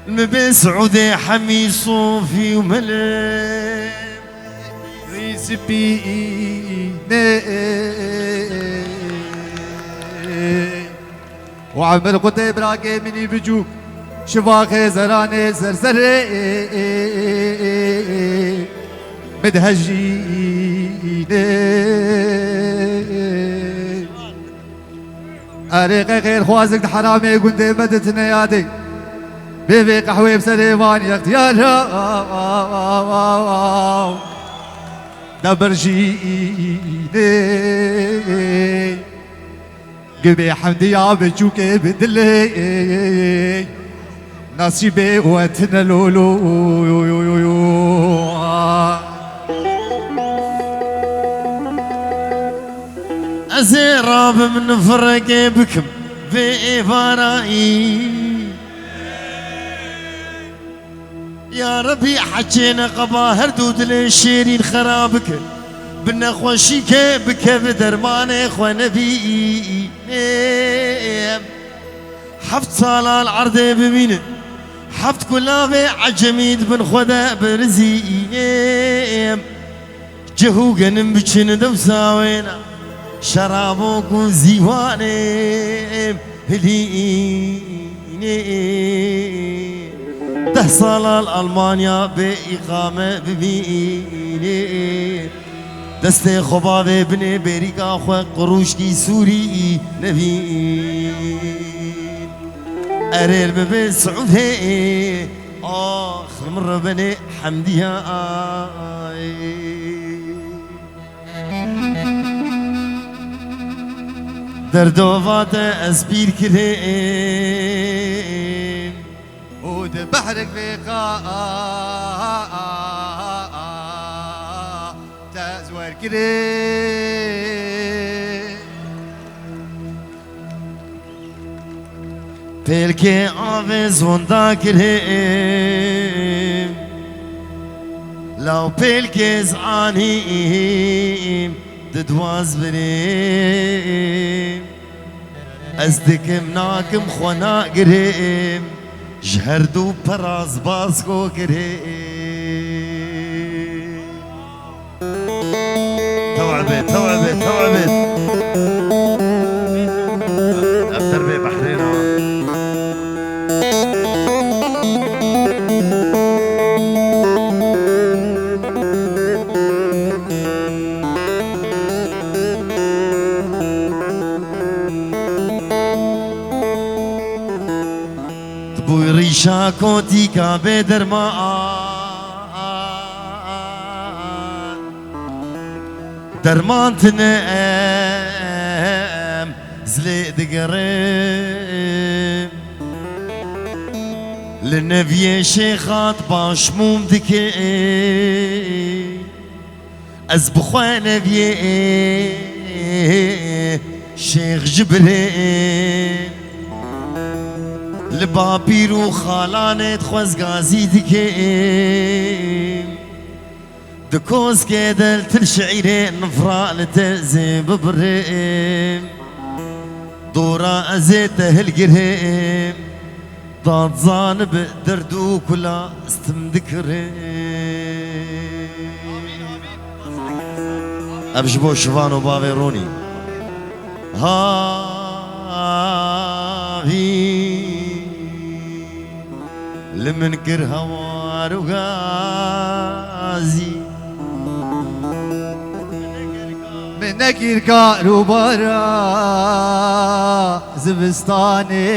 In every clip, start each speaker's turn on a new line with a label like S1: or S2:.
S1: المبين سعودي حمي صوفي وملك
S2: ريسبي وعمل قطي براكي مني بجوك شفاخي زراني زرزري مدهجيني أريقي غير خوازك حرامي قلت بدتنا يادي بيبي قحوي بسليمان يا اختيار دبرجيني قبي حمدي يا بجوكي بدلي نصيبي واتنا لولو
S1: أزيراب من فرق بكم في فرائي يا ربي حجينا قبا هردود للشيرين خرابك بنا خوشيك بك بدرمان اخوة نبي حفت صالة العرض بمين حفت كلابي عجميد بن خدا برزي جهو قنم بچن دوساوينا شرابوك وزيواني هليني ده صالة ألمانيا بإقامة ببيني دستي خبابي بني بريكا خو قروشكي سوري نبين أريل ببي سعودي آخر مرة بني حمديها دردوفات أسبير كريم
S2: ود بحرك بقاء تزور كريم
S1: بلكي آفز وندا كريم لو بلكي زعانيم ددواز بريم أزدكم ناكم خوانا قريم جهردو براز باسكو كريم توعبت أفتر بي بحرينا بوی ریشا کوتی کا درمان تنام زلي دقريم للنبي شيخات باشموم دكي أزبخوا نبي شيخ جبريل لبابيرو خالانت خوز غازي دكيم دكوز كدل تلشعيرين نفرا لتزي ببريم دورا أزيته القريم ضاد زانب دردو كلا استمذكريم أبجبو شفانو بافيروني هاهي لمنكر هوار وغازي
S2: منك يركا روبارا زبستاني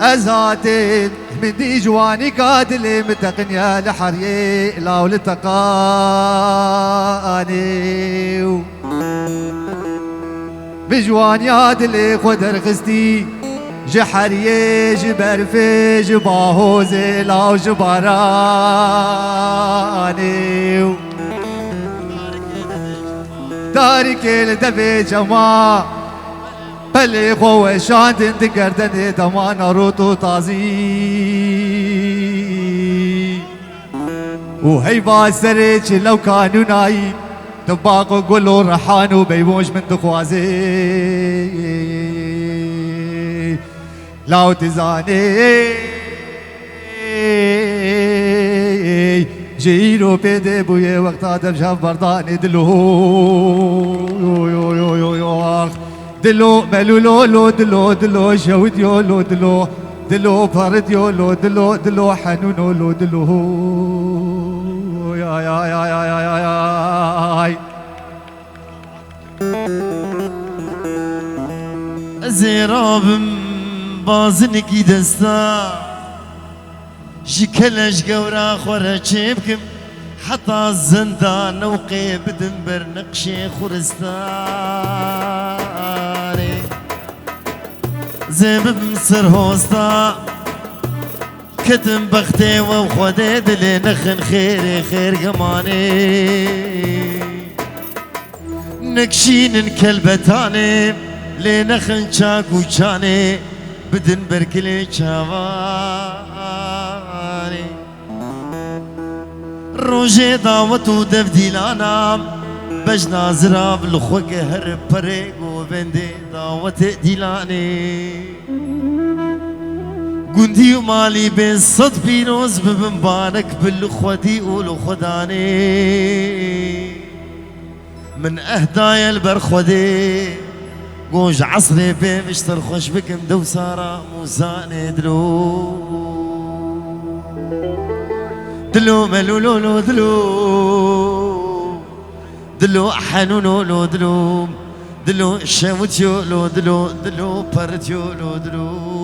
S2: أزاتي من دي جواني قادلي متقنيا لحريي لا ولتقاني بجواني عادلي خدر خستي جحريي جبرفي جباهوزي لا جباراني دارك الدبي جما بلي خو شاندن دقردن دمان روتو تازي وهي باسرج لو كانوا نايم تباقوا قولوا رحانوا بيبوش من دخوازي لاو تزاني جيرو بيدي بويا وقت هذا بشاف برداني دلو يو يو يو يو دلو ملولو لو دلو دلو شود يولو دلو دلو فرد يولو دلو دلو حنونو لو دلو يا يا يا يا يا يا يا
S1: زيراب بازنكي دستا شكلش قورا خورا شبكم حتى الزندان وقي بدنبر نقشي خورستاني زي بمصر هوستا كتم بختي وخودي دلي نخن خيري خير قماني نكشين كلبتاني لنخن شاكو شاني بدن بركلي شاواني روجي دعوتو دفديلانا بج نازراب لخوك هرب بريقو بندي دعوت ديلاني قندي ومالي بين صد بينوز ببنبانك بالخودي ولو خداني من اهدايا البرخودي قوج عصري بمشتر خوش بكم دو سارة موزاني دلو دلو ملولولو دلو دلو حنونولو دلو دلو شموتيولو دلو دلو بارتيولو دلو